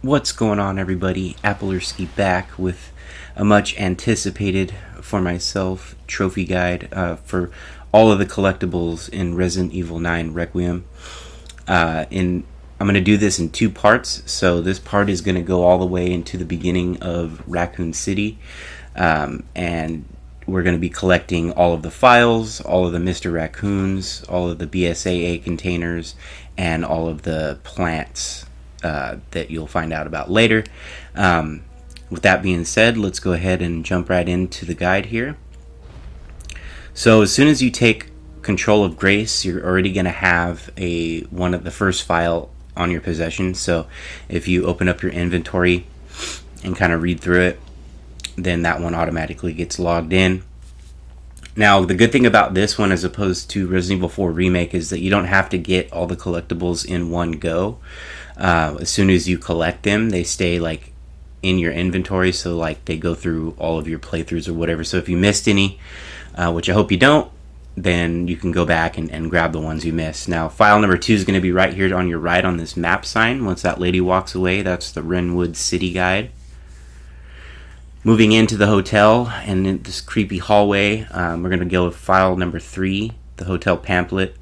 What's going on, everybody? Applerski back with a much anticipated for myself trophy guide for all of the collectibles in Resident Evil 9 Requiem. I'm going to do this in two parts. So this part is going to go all the way into the beginning of Raccoon City, and we're going to be collecting all of the files, all of the Mr. Raccoons, all of the BSAA containers, and all of the plants that you'll find out about later. With that being said, let's go ahead and jump right into the guide here. So as soon as you take control of Grace, you're already going to have one of the first file on your possession. So if you open up your inventory and kind of read through it, then that one automatically gets logged in. Now, the good thing about this one as opposed to Resident Evil 4 Remake is that you don't have to get all the collectibles in one go. As soon as you collect them, they stay like in your inventory, so like they go through all of your playthroughs or whatever. So if you missed any, which I hope you don't, then you can go back and grab the ones you missed. Now, file number 2 is going to be right here on your right on this map sign. Once that lady walks away, that's the Renwood City Guide. Moving into the hotel and in this creepy hallway, we're going to go with file number 3, the hotel pamphlet.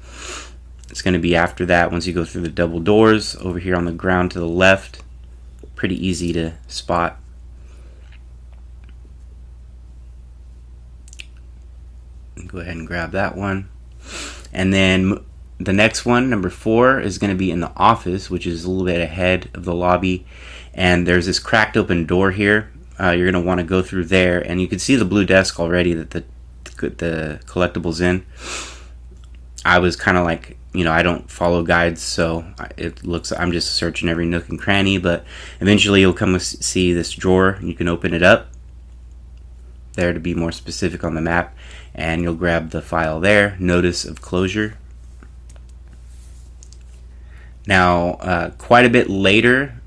It's going to be after that once you go through the double doors over here on the ground to the left. Pretty easy to spot. Go ahead and grab that one. And then the next one, number 4, is going to be in the office, which is a little bit ahead of the lobby. And there's this cracked open door here. You're going to want to go through there. And you can see the blue desk already that the collectibles in. I was kind of like, I don't follow guides, so I'm just searching every nook and cranny, but eventually you'll come to see this drawer. You can open it up there to be more specific on the map, and you'll grab the file there, Notice of Closure. Now, quite a bit later,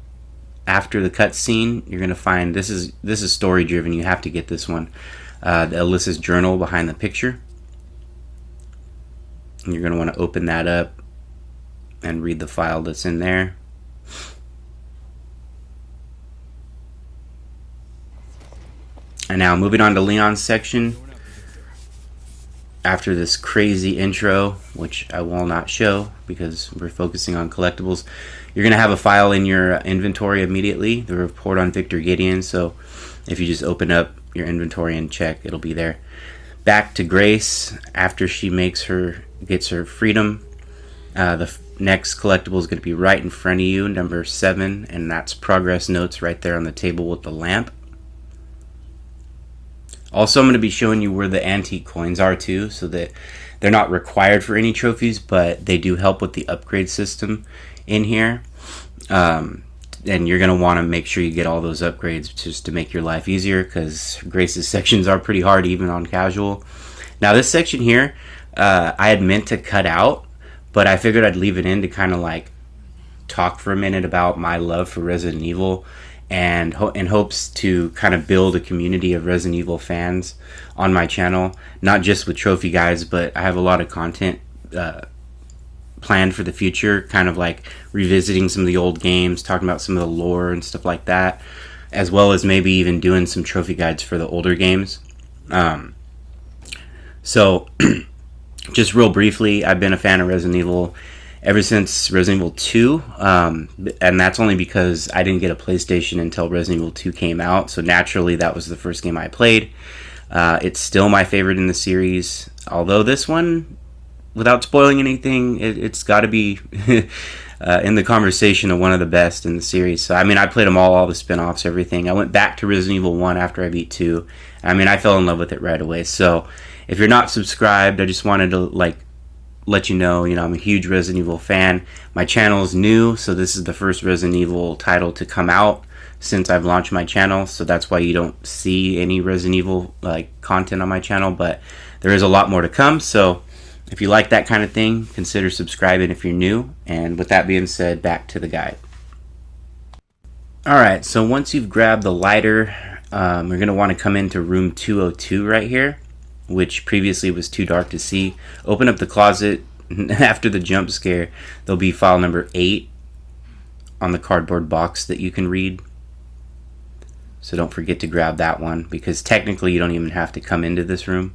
after the cutscene, you're going to find this is story driven. You have to get this one, the Alyssa's journal behind the picture. And you're going to want to open that up and read the file that's in there. And now moving on to Leon's section. After this crazy intro, which I will not show because we're focusing on collectibles, you're going to have a file in your inventory immediately, the report on Victor Gideon. So if you just open up your inventory and check, it'll be there. Back to Grace after she gets her freedom. The next collectible is going to be right in front of you, number 7, and that's progress notes right there on the table with the lamp. Also, I'm going to be showing you where the antique coins are too, so that they're not required for any trophies, but they do help with the upgrade system in here. And you're going to want to make sure you get all those upgrades just to make your life easier, because Grace's sections are pretty hard even on casual. Now this section here, I had meant to cut out, but I figured I'd leave it in to kind of like talk for a minute about my love for Resident Evil, and in hopes to kind of build a community of Resident Evil fans on my channel, not just with trophy guides, but I have a lot of content planned for the future, kind of like revisiting some of the old games, talking about some of the lore and stuff like that, as well as maybe even doing some trophy guides for the older games. So just real briefly, I've been a fan of Resident Evil ever since Resident Evil 2, and that's only because I didn't get a PlayStation until Resident Evil 2 came out, so naturally that was the first game I played. It's still my favorite in the series, although this one, without spoiling anything, it's got to be in the conversation of one of the best in the series. So I mean, I played them all the spin-offs, everything. I went back to Resident Evil 1 after I beat 2. I mean, I fell in love with it right away. So if you're not subscribed, I just wanted to let you know, I'm a huge Resident Evil fan. My channel is new, so this is the first Resident Evil title to come out since I've launched my channel, so that's why you don't see any Resident Evil content on my channel, but there is a lot more to come. So if you like that kind of thing, consider subscribing if you're new. And with that being said, back to the guide. Alright, so once you've grabbed the lighter, you're going to want to come into room 202 right here, which previously was too dark to see. Open up the closet. After the jump scare, there'll be file number 8 on the cardboard box that you can read. So don't forget to grab that one, because technically you don't even have to come into this room.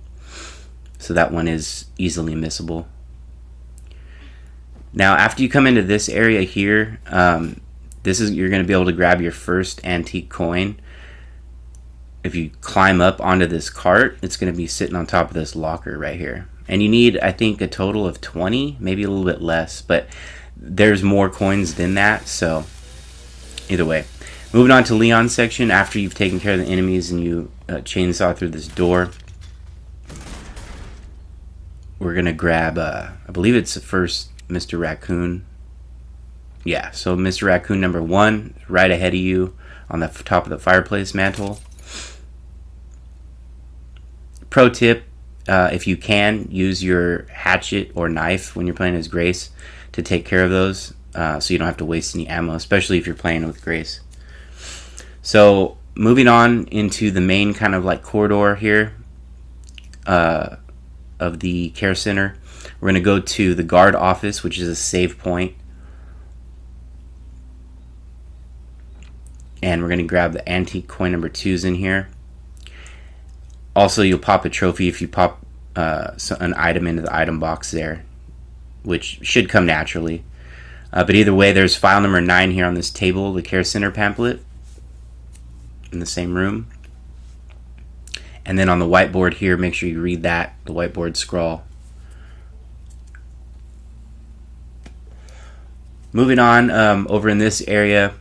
So that one is easily missable. Now after you come into this area here, you're going to be able to grab your first antique coin. If you climb up onto this cart, it's going to be sitting on top of this locker right here. And you need, I think, a total of 20, maybe a little bit less, but there's more coins than that. So either way, moving on to Leon's section. After you've taken care of the enemies and you chainsaw through this door, we're going to grab, I believe it's the first Mr. Raccoon. Yeah, so Mr. Raccoon number 1, right ahead of you on the top of the fireplace mantle. Pro tip, if you can, use your hatchet or knife when you're playing as Grace to take care of those, so you don't have to waste any ammo, especially if you're playing with Grace. So moving on into the main kind of like corridor here of the care center, we're going to go to the guard office, which is a save point. And we're going to grab the antique coin number 2s in here. Also, you'll pop a trophy if you pop an item into the item box there, which should come naturally. But either way, there's file number 9 here on this table, the care center pamphlet, in the same room. And then on the whiteboard here, make sure you read that, the whiteboard scroll. Moving on, over in this area,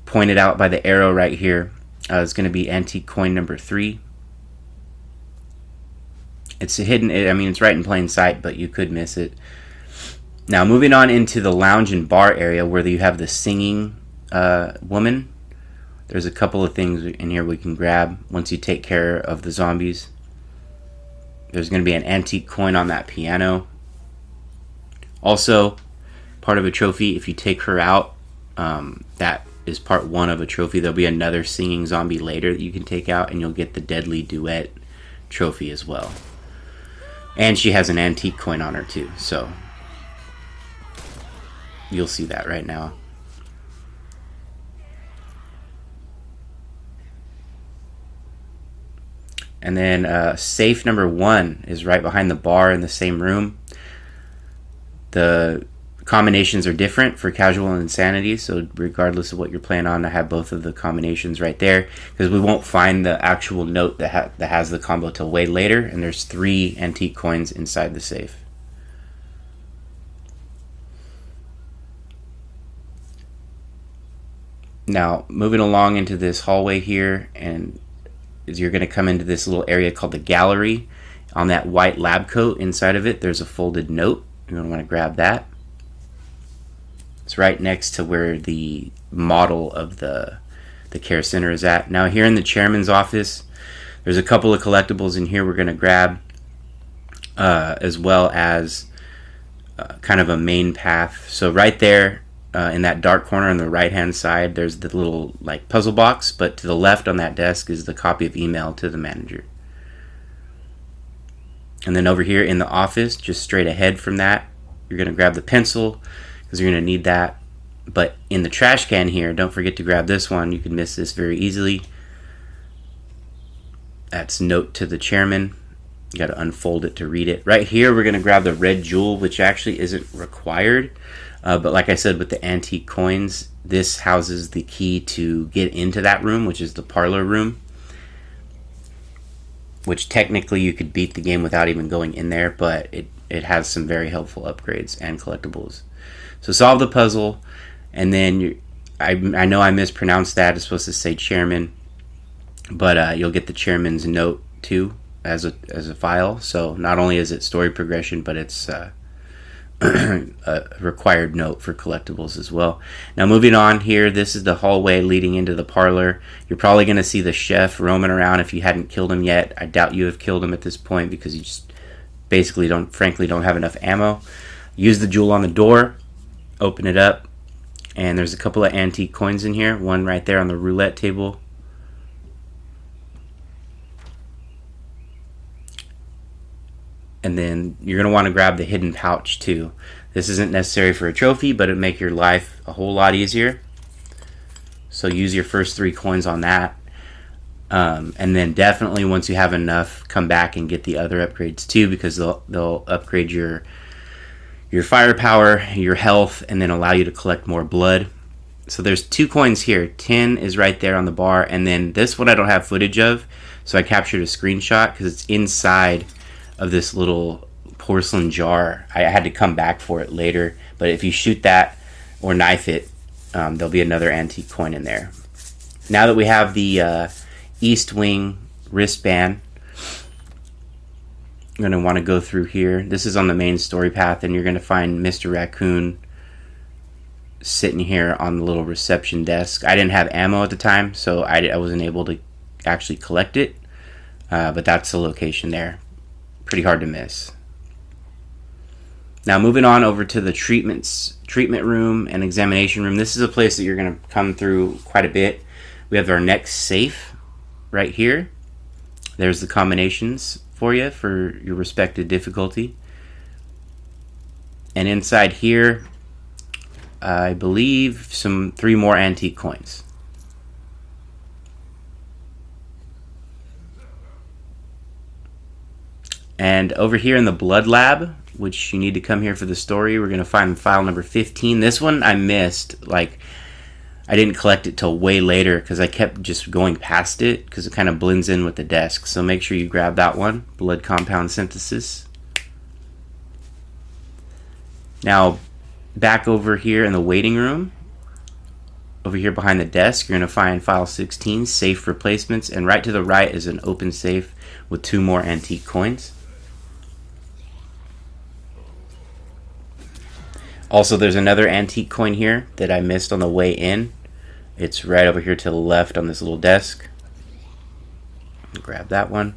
pointed out by the arrow right here, is going to be antique coin number 3. It's hidden, I mean, it's right in plain sight, but you could miss it. Now, moving on into the lounge and bar area where you have the singing woman. There's a couple of things in here we can grab once you take care of the zombies. There's going to be an antique coin on that piano. Also, part of a trophy, if you take her out, that is part 1 of a trophy. There'll be another singing zombie later that you can take out, and you'll get the deadly duet trophy as well. And she has an antique coin on her too, so you'll see that right now. And then safe number 1 is right behind the bar in the same room. The combinations are different for casual and insanity, so regardless of what you're playing on, I have both of the combinations right there, because we won't find the actual note that has the combo till way later, and there's 3 antique coins inside the safe. Now, moving along into this hallway here, and you're going to come into this little area called the gallery. On that white lab coat inside of it, there's a folded note. You're going to want to grab that. It's right next to where the model of the care center is at. Now here in the chairman's office, there's a couple of collectibles in here we're going to grab, as well as kind of a main path. So right there in that dark corner on the right hand side, there's the little like puzzle box, but to the left on that desk is the copy of email to the manager. And then over here in the office, just straight ahead from that, you're going to grab the pencil, because you're going to need that. But in the trash can here, don't forget to grab this one. You can miss this very easily. That's note to the chairman. You got to unfold it to read it. Right here, we're going to grab the red jewel, which actually isn't required. But like I said, with the antique coins, this houses the key to get into that room, which is the parlor room. Which technically you could beat the game without even going in there, but it has some very helpful upgrades and collectibles. So solve the puzzle, and then I know I mispronounced that. It's supposed to say chairman, but you'll get the chairman's note too as a file. So not only is it story progression, but it's a required note for collectibles as well. Now moving on here, this is the hallway leading into the parlor. You're probably going to see the chef roaming around if you hadn't killed him yet. I doubt you have killed him at this point, because you just basically don't have enough ammo. Use the jewel on the door. Open it up, and there's a couple of antique coins in here. One right there on the roulette table. And then you're going to want to grab the hidden pouch too. This isn't necessary for a trophy, but it'll make your life a whole lot easier. So use your first 3 coins on that. And then definitely once you have enough, come back and get the other upgrades too, because they'll upgrade your firepower, your health, and then allow you to collect more blood. So there's 2 coins here. 10 is right there on the bar, and then this one I don't have footage of, so I captured a screenshot because it's inside of this little porcelain jar. I had to come back for it later, but if you shoot that or knife it, there'll be another antique coin in there. Now that we have the East Wing wristband, you're going to want to go through here. This is on the main story path, and you're going to find Mr. Raccoon sitting here on the little reception desk. I didn't have ammo at the time, so I wasn't able to actually collect it, but that's the location there. Pretty hard to miss. Now moving on over to the treatment room and examination room. This is a place that you're going to come through quite a bit. We have our next safe right here. There's the combinations for you for your respective difficulty. And inside here, I believe 3 more antique coins. And over here in the blood lab, which you need to come here for the story, we're going to find file number 15. This one I missed. Like, I didn't collect it till way later because I kept just going past it because it kind of blends in with the desk. So make sure you grab that one, blood compound synthesis. Now, back over here in the waiting room, over here behind the desk, you're going to find file 16, safe replacements, and right to the right is an open safe with 2 more antique coins. Also, there's another antique coin here that I missed on the way in. It's right over here to the left on this little desk. Grab that one.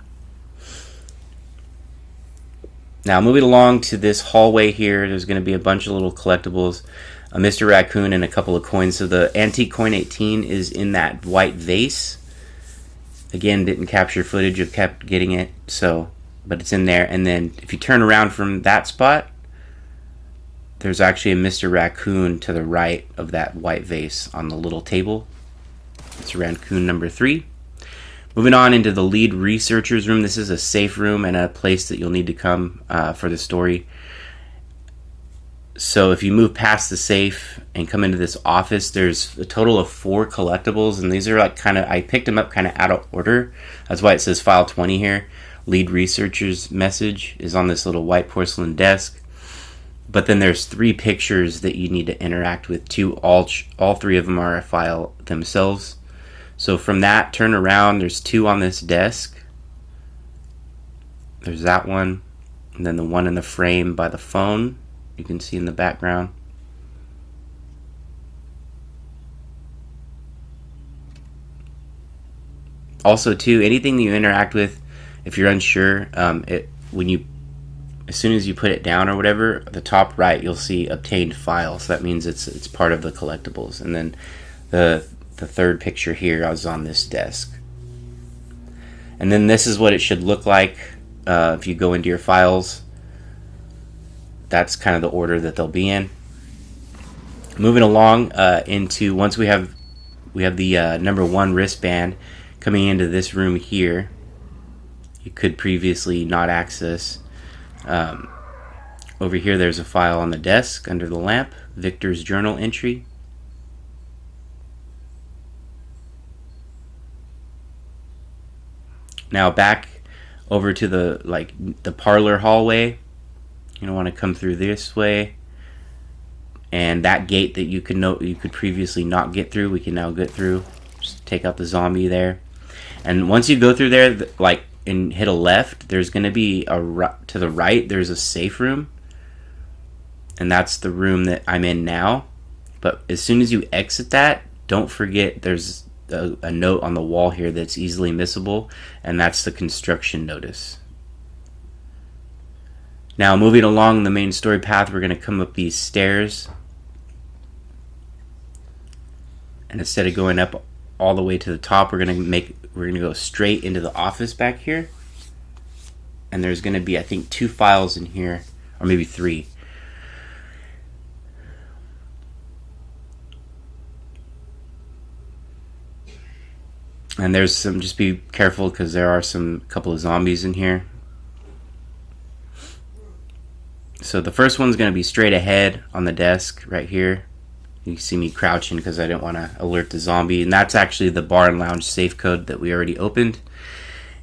Now, moving along to this hallway here, there's going to be a bunch of little collectibles, a Mr. Raccoon, and a couple of coins. So the antique coin 18 is in that white vase. Again, didn't capture footage of kept getting it, but it's in there. And then if you turn around from that spot, there's actually a Mr. Raccoon to the right of that white vase on the little table. It's Raccoon number 3. Moving on into the lead researcher's room. This is a safe room and a place that you'll need to come for the story. So if you move past the safe and come into this office, there's a total of 4 collectibles, and these are like I picked them up kind of out of order. That's why it says file 20 here. Lead researcher's message is on this little white porcelain desk. But then there's 3 pictures that you need to interact with. All 3 of them are a file themselves. So from that, turn around. There's 2 on this desk. There's that one, and then the one in the frame by the phone. You can see in the background. Also, too, anything that you interact with, if you're unsure, as soon as you put it down or whatever, the top right you'll see obtained file. So that means it's part of the collectibles. And then the third picture here is on this desk. And then this is what it should look like if you go into your files. That's kind of the order that they'll be in. Moving along into once we have the number 1 wristband coming into this room here. You could previously not access. Over here there's a file on the desk under the lamp, Victor's journal entry. Now back over to the parlor hallway. You don't want to come through this way, and that gate that you could previously not get through, we can now get through. Just take out the zombie there, and once you go through there, and hit a left, there's going to be to the right there's a safe room, and that's the room that I'm in now. But as soon as you exit that, don't forget there's a note on the wall here that's easily missable, and that's the construction notice. Now moving along the main story path, we're going to come up these stairs, and instead of going up all the way to the top, we're going to go straight into the office back here, and there's going to be, I think, 2 files in here, or maybe 3. And there's some, just be careful because there are some couple of zombies in here. So the first one's going to be straight ahead on the desk right here. You see me crouching because I didn't want to alert the zombie. And that's actually the bar and lounge safe code that we already opened.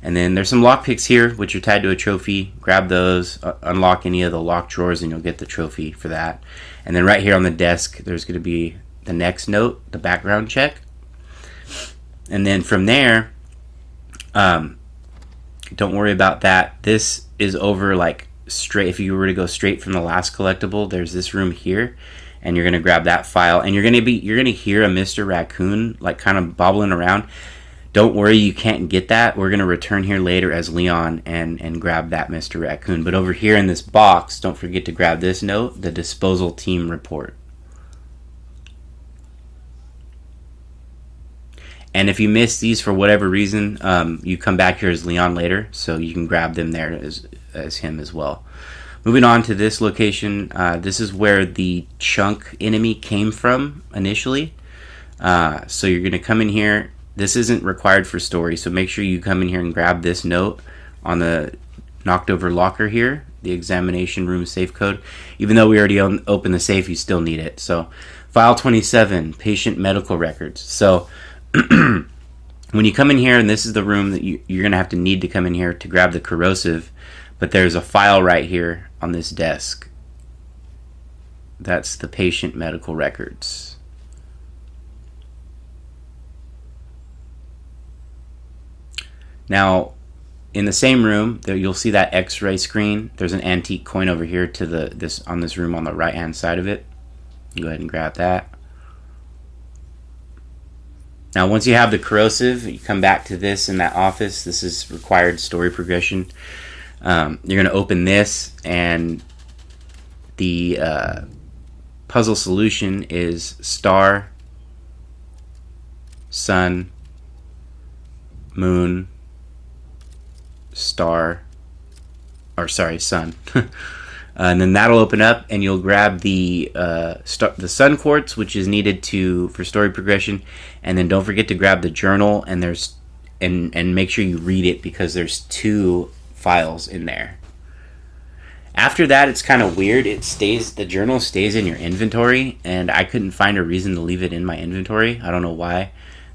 And then there's some lockpicks here, which are tied to a trophy. Grab those, unlock any of the locked drawers, and you'll get the trophy for that. And then right here on the desk, there's going to be the next note, the background check. And then from there, don't worry about that. This is over like straight. If you were to go straight from the last collectible, there's this room here, and you're gonna grab that file, and you're gonna hear a Mr. Raccoon like kind of bobbling around. Don't worry, you can't get that. We're gonna return here later as Leon and grab that Mr. Raccoon. But over here in this box, don't forget to grab this note, the disposal team report. And if you miss these for whatever reason, you come back here as Leon later, so you can grab them there as him as well. Moving on to this location, this is where the chunk enemy came from initially. So you're going to come in here. This isn't required for story, so make sure you come in here and grab this note on the knocked over locker here, the examination room safe code. Even though we already opened the safe, you still need it. So file 27, patient medical records. So when you come in here, and this is the room that you're going to have to need to come in here to grab the corrosive, but there's a file right here on this desk. That's the patient medical records. Now, in the same room, there you'll see that X-ray screen. There's an antique coin over here to this room on the right-hand side of it. Go ahead and grab that. Now, once you have the corrosive, you come back to this in that office. This is required story progression. You're going to open this, and the puzzle solution is star, sun, moon, star, or sorry, sun. And then that'll open up, and you'll grab the sun quartz, which is needed for story progression, and then don't forget to grab the journal, and and make sure you read it because there's 2 files in there. After that, it's kind of weird. The journal stays in your inventory, and I couldn't find a reason to leave it in my inventory. I don't know why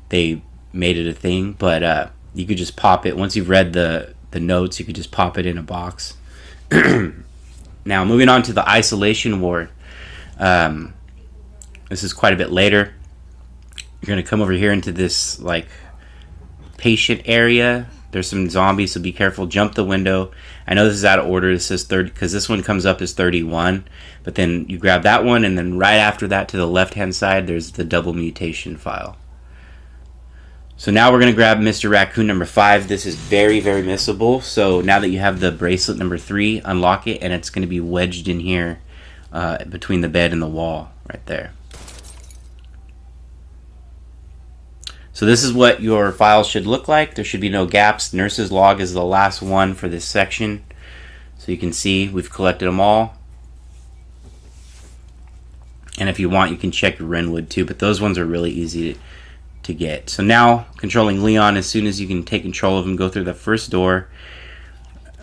they made it a thing, but you could just pop it once you've read the notes. You could just pop it in a box. Now, moving on to the isolation ward. This is quite a bit later. You're going to come over here into this, like, patient area. There's some zombies, so be careful. Jump the window. I know this is out of order. This says 30, because this one comes up as 31. But then you grab that one, and then right after that, to the left-hand side, there's the double mutation file. So now we're going to grab Mr. Raccoon number 5. This is very, very missable. So now that you have the bracelet number 3, unlock it, and it's going to be wedged in here between the bed and the wall right there. So this is what your file should look like. There should be no gaps. Nurse's log is the last one for this section. So you can see we've collected them all. And if you want, you can check your Renwood too, but those ones are really easy to get. So now, controlling Leon, as soon as you can take control of him, go through the first door.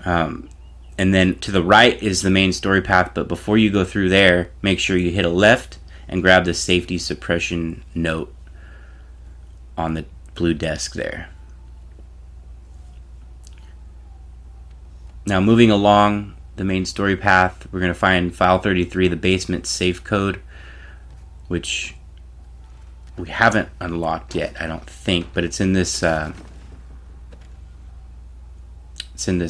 And then to the right is the main story path, but before you go through there, make sure you hit a left and grab the safety suppression note on the blue desk there. Now, moving along the main story path, we're going to find file 33, the basement safe code, which we haven't unlocked yet, I don't think, but it's in this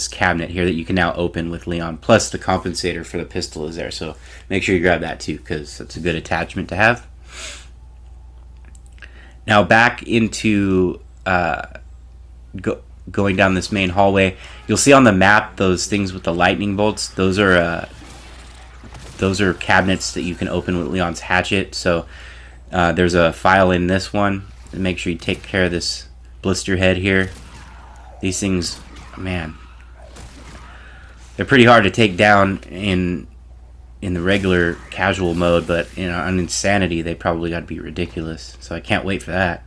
cabinet here that you can now open with Leon, plus the compensator for the pistol is there, so make sure you grab that too, because that's a good attachment to have. Now back into going down this main hallway, you'll see on the map those things with the lightning bolts. Those are cabinets that you can open with Leon's hatchet. So there's a file in this one. And make sure you take care of this blister head here. These things, man, they're pretty hard to take down in the regular casual mode, but on Insanity they probably got to be ridiculous. So I can't wait for that.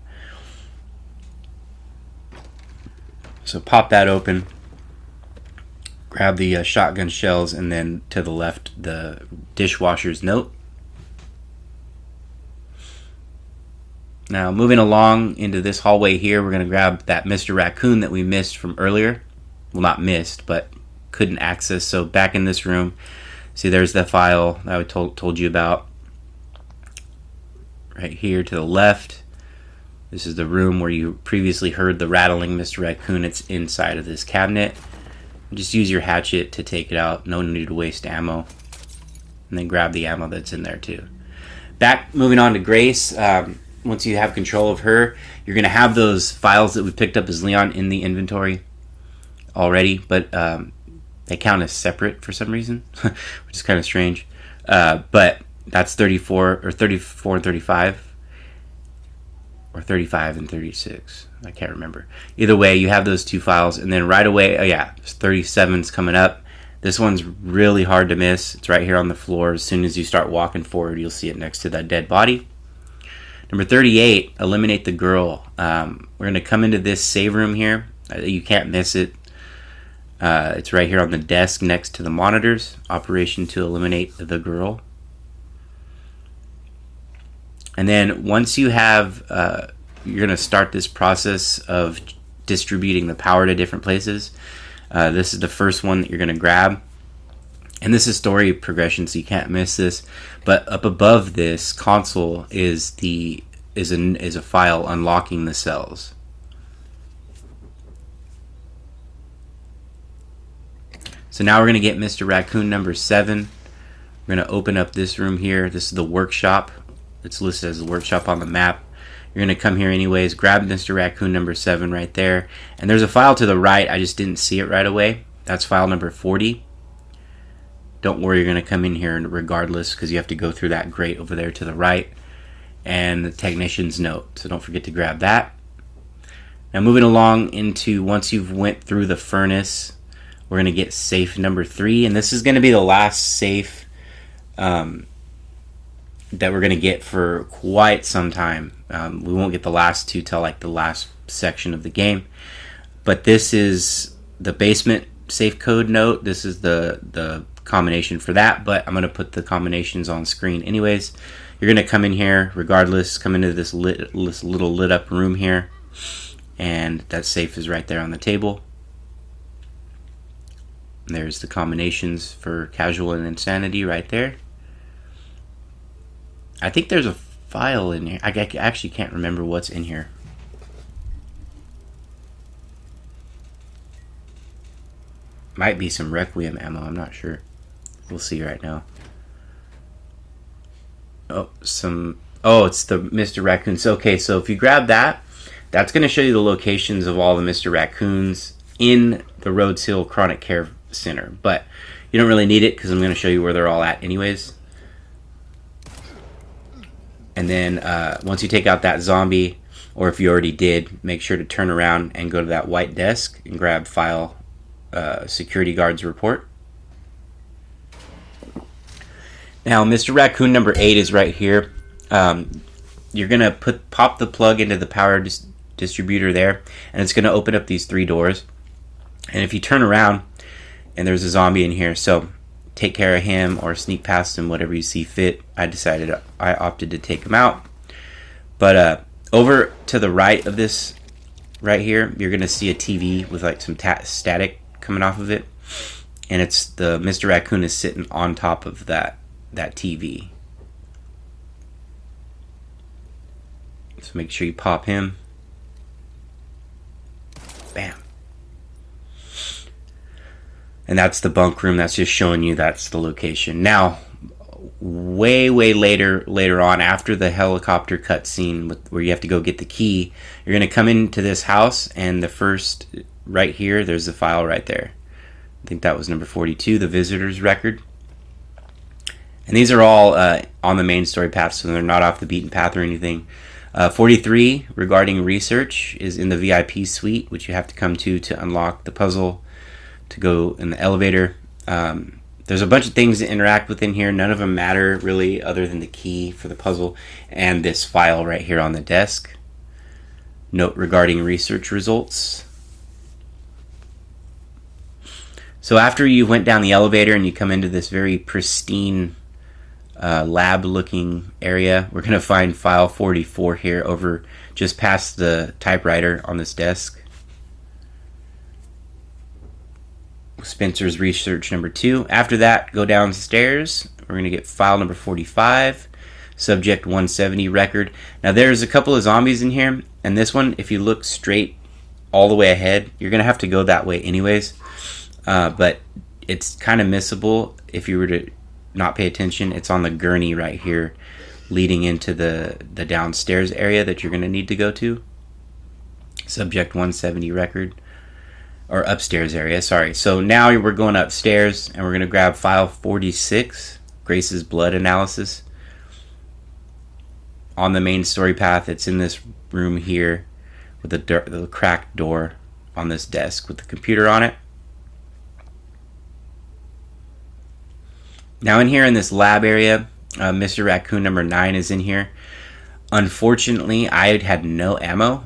So pop that open, grab the shotgun shells, and then to the left, the dishwasher's note. Now, moving along into this hallway here, we're going to grab that Mr. Raccoon that we missed from earlier. Well, not missed, but couldn't access. So back in this room, see, there's the file that I told you about. Right here to the left. This is the room where you previously heard the rattling Mr. Raccoon. It's inside of this cabinet. Just use your hatchet to take it out. No need to waste ammo. And then grab the ammo that's in there too. Moving on to Grace. Once you have control of her, you're going to have those files that we picked up as Leon in the inventory already, but they count as separate for some reason, which is kind of strange. But that's 34 and 35, or 35 and 36. I can't remember. Either way, you have those two files, and then right away, 37's coming up. This one's really hard to miss. It's right here on the floor. As soon as you start walking forward, you'll see it next to that dead body. Number 38, eliminate the girl. We're going to come into this save room here. You can't miss it. It's right here on the desk next to the monitors. Operation to eliminate the girl. And then once you have, you're going to start this process of distributing the power to different places. This is the first one that you're going to grab. And this is story progression, so you can't miss this. But up above this console is a file unlocking the cells. So now we're going to get Mr. Raccoon number 7. We're going to open up this room here. This is the workshop. It's listed as the workshop on the map. You're going to come here anyways, grab Mr. Raccoon number 7 right there. And there's a file to the right. I just didn't see it right away. That's file number 40. Don't worry, you're going to come in here regardless because you have to go through that grate over there to the right. And the technician's note. So don't forget to grab that. Now moving along into, once you've went through the furnace, we're going to get safe number 3. And this is going to be the last safe that we're going to get for quite some time. We won't get the last two till like the last section of the game. But this is the basement safe code note. This is the combination for that, but I'm going to put the combinations on screen anyways. You're going to come in here regardless, come into this little lit up room here, and that safe is right there on the table. And there's the combinations for casual and insanity right there. I think there's a file in here. I actually can't remember what's in here. Might be some Requiem ammo, I'm not sure. We'll see right now. It's the Mr. Raccoons. Okay, so if you grab that, that's going to show you the locations of all the Mr. Raccoons in the Rhodes Hill Chronic Care Center. But you don't really need it because I'm going to show you where they're all at anyways. And then once you take out that zombie, or if you already did, make sure to turn around and go to that white desk and grab file security guard's report. Now, Mr. Raccoon number 8 is right here. You're going to pop the plug into the power distributor there, and it's going to open up these 3 doors. And if you turn around, and there's a zombie in here, so take care of him or sneak past him, whatever you see fit. I opted to take him out. But over to the right of this, right here, you're going to see a TV with like some static coming off of it. And it's the Mr. Raccoon is sitting on top of that TV. So make sure you pop him. Bam. And that's the bunk room. That's just showing you that's the location. Now, way later on, after the helicopter cutscene where you have to go get the key, you're going to come into this house, and the first, right here, there's the file right there. I think that was number 42, the visitor's record. And these are all on the main story path, so they're not off the beaten path or anything. 43, regarding research, is in the VIP suite, which you have to come to unlock the puzzle to go in the elevator. There's a bunch of things to interact with in here. None of them matter, really, other than the key for the puzzle and this file right here on the desk. Note regarding research results. So after you went down the elevator and you come into this very pristine lab-looking area, we're going to find file 44 here over just past the typewriter on this desk. Spencer's research number 2. After that, go downstairs. We're going to get file number 45, subject 170 record. Now there's a couple of zombies in here, and this one, if you look straight all the way ahead, you're going to have to go that way anyways. But it's kind of missable if you were to not pay attention. It's on the gurney right here leading into the downstairs area that you're going to need to go to. Subject 170 record. Or upstairs area, sorry. So now we're going upstairs and we're going to grab file 46, Grace's blood analysis. On the main story path, it's in this room here with the cracked door on this desk with the computer on it. Now in here in this lab area, Mr. Raccoon number 9 is in here. Unfortunately, I had no ammo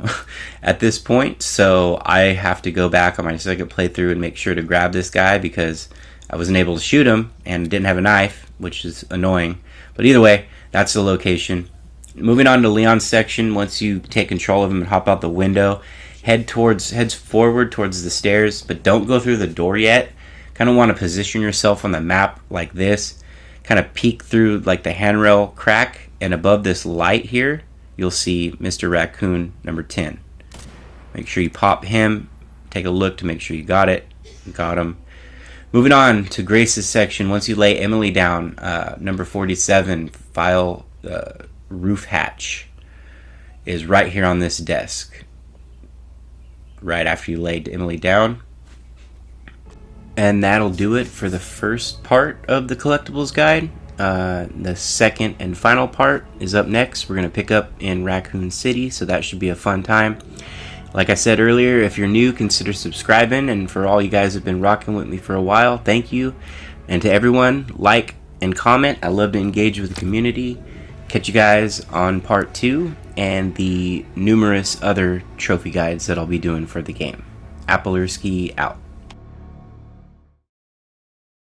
at this point, so I have to go back on my second playthrough and make sure to grab this guy because I wasn't able to shoot him and didn't have a knife, which is annoying. But either way, that's the location. Moving on to Leon's section, once you take control of him and hop out the window, heads forward towards the stairs, but don't go through the door yet. Kind of want to position yourself on the map like this. Kind of peek through like the handrail crack. And above this light here, you'll see Mr. Raccoon number 10. Make sure you pop him. Take a look to make sure you got it. Got him. Moving on to Grace's section. Once you lay Emily down, number 47, file roof hatch is right here on this desk. Right after you laid Emily down. And that'll do it for the first part of the Collectibles guide. The second and final part is up next. We're going to pick up in Raccoon City, so that should be a fun time. Like I said earlier, if you're new, consider subscribing, and for all you guys who have been rocking with me for a while, thank you. And to everyone, like and comment. I love to engage with the community. Catch you guys on part 2 and the numerous other trophy guides that I'll be doing for the game. Applerski out.